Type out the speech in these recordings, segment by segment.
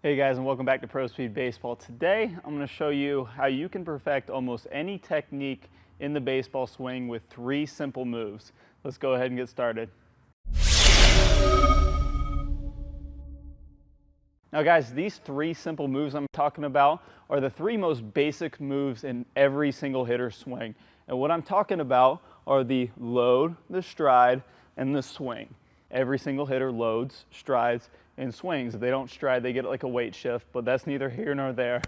Hey guys, and welcome back to Prospeed Baseball. Today I'm going to show you how you can perfect almost any technique in the baseball swing with 3 simple moves. Let's go ahead and get started. Now guys, these 3 simple moves I'm talking about are the 3 most basic moves in every single hitter's swing. And what I'm talking about are the load, the stride, and the swing. Every single hitter loads, strides, and swings. If they don't stride, they get like a weight shift, but that's neither here nor there.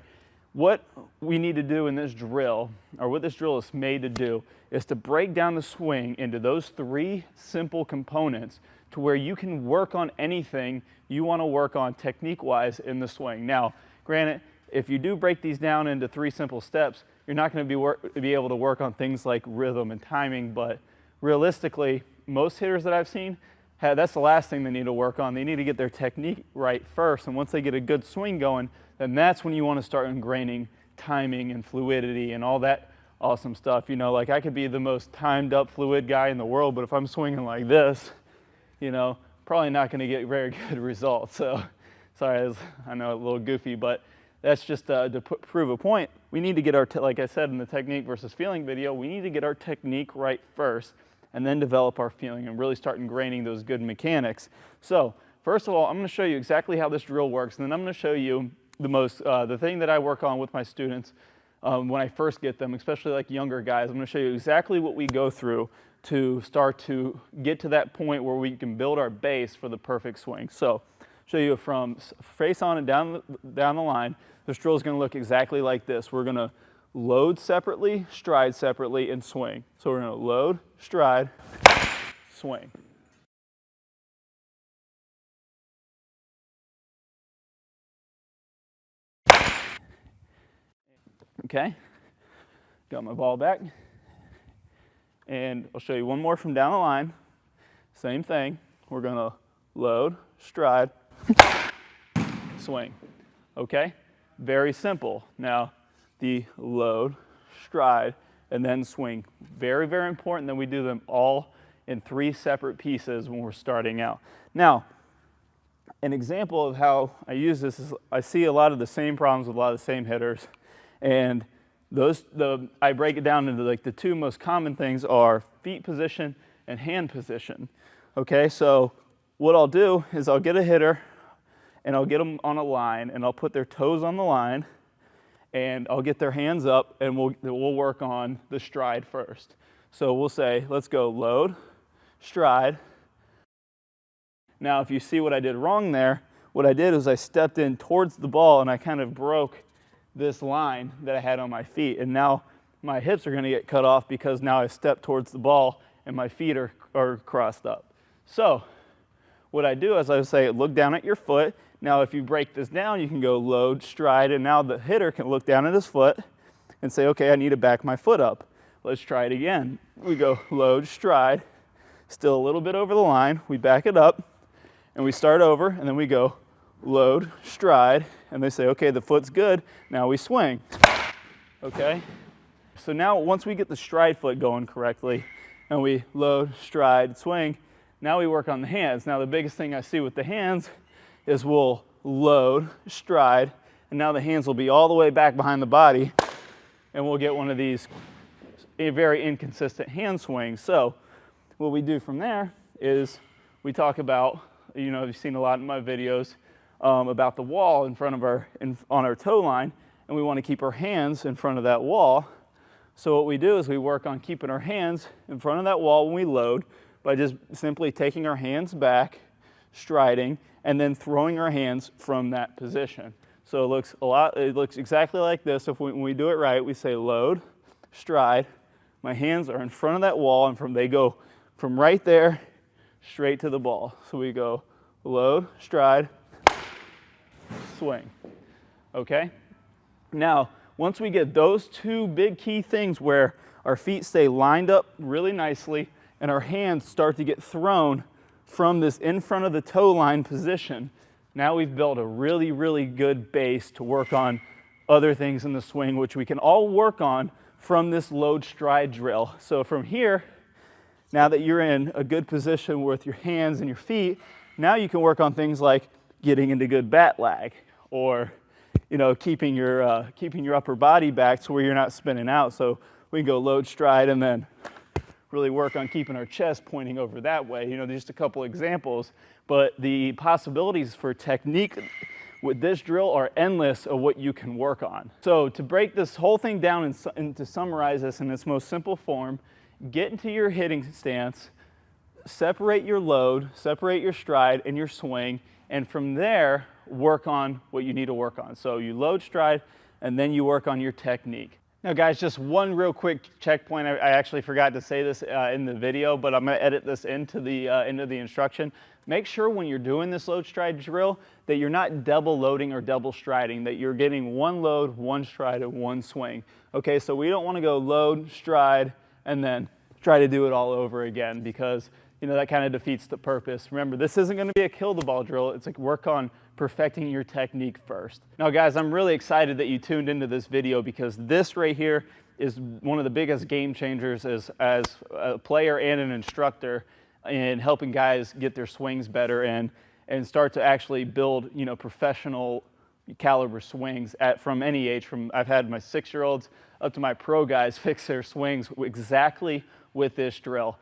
What we need to do in this drill, or what this drill is made to do, is to break down the swing into those 3 simple components to where you can work on anything you want to work on technique-wise in the swing. Now, granted, if you do break these down into 3 simple steps, you're not going to be able to work on things like rhythm and timing, but realistically, most hitters that I've seen, that's the last thing they need to work on. They need to get their technique right first, and once they get a good swing going, then that's when you want to start ingraining timing and fluidity and all that awesome stuff. You know, like I could be the most timed up fluid guy in the world, but if I'm swinging like this, you know, probably not going to get very good results. So, sorry, I know a little goofy, but that's just to prove a point. We need to get our, like I said in the technique versus feeling video, we need to get our technique right first, and then develop our feeling and really start ingraining those good mechanics. So first of all, I'm going to show you exactly how this drill works, and then I'm going to show you the thing that I work on with my students when I first get them, especially like younger guys. I'm going to show you exactly what we go through to start to get to that point where we can build our base for the perfect swing. So show you from face on and down the line. This drill is going to look exactly like this. We're going to load separately, stride separately, and swing. So we're going to load, stride, swing. Okay, got my ball back. And I'll show you one more from down the line. Same thing. We're going to load, stride, swing. Okay, very simple. Now, the load, stride, and then swing. Very, very important that we do them all in 3 separate pieces when we're starting out. Now, an example of how I use this is I see a lot of the same problems with a lot of the same hitters, and I break it down into like the 2 most common things are feet position and hand position. Okay, so what I'll do is I'll get a hitter and I'll get them on a line and I'll put their toes on the line and I'll get their hands up and we'll work on the stride first. So we'll say, let's go load, stride. Now if you see what I did wrong there, what I did is I stepped in towards the ball and I kind of broke this line that I had on my feet. And now my hips are going to get cut off because now I stepped towards the ball and my feet are crossed up. So what I do is I say, look down at your foot. Now if you break this down, you can go load, stride, and now the hitter can look down at his foot and say, okay, I need to back my foot up. Let's try it again. We go load, stride, still a little bit over the line. We back it up and we start over, and then we go load, stride, and they say, okay, the foot's good. Now we swing. Okay? So now once we get the stride foot going correctly and we load, stride, swing, now we work on the hands. Now the biggest thing I see with the hands is we'll load, stride, and now the hands will be all the way back behind the body, and we'll get one of these very inconsistent hand swings. So what we do from there is we talk about, you know, you've seen a lot in my videos about the wall in front of on our toe line, and we want to keep our hands in front of that wall. So what we do is we work on keeping our hands in front of that wall when we load by just simply taking our hands back, striding, and then throwing our hands from that position. So it looks exactly like this. When we do it right, we say load, stride, my hands are in front of that wall, and they go from right there straight to the ball. So we go load, stride, swing. Okay? Now, once we get those 2 big key things where our feet stay lined up really nicely and our hands start to get thrown from this in front of the toe line position, now we've built a really, really good base to work on other things in the swing, which we can all work on from this load stride drill. So from here, now that you're in a good position with your hands and your feet, now you can work on things like getting into good bat lag, or, you know, keeping your upper body back to where you're not spinning out. So we can go load, stride, and then really work on keeping our chest pointing over that way. You know, just a couple examples, but the possibilities for technique with this drill are endless of what you can work on. So to break this whole thing down and to summarize this in its most simple form, get into your hitting stance, separate your load, separate your stride and your swing, and from there, work on what you need to work on. So you load, stride, and then you work on your technique. Now guys, just one real quick checkpoint. I actually forgot to say this in the video, but I'm gonna edit this into the instruction. Make sure when you're doing this load stride drill that you're not double loading or double striding, that you're getting one load, one stride, and one swing. Okay, so we don't wanna go load, stride, and then try to do it all over again, because you know that kind of defeats the purpose. Remember, this isn't gonna be a kill the ball drill. It's like work on perfecting your technique first. Now guys, I'm really excited that you tuned into this video, because this right here is one of the biggest game changers as a player and an instructor in helping guys get their swings better and start to actually build, you know, professional caliber swings from any age. I've had my 6-year-olds up to my pro guys fix their swings exactly with this drill.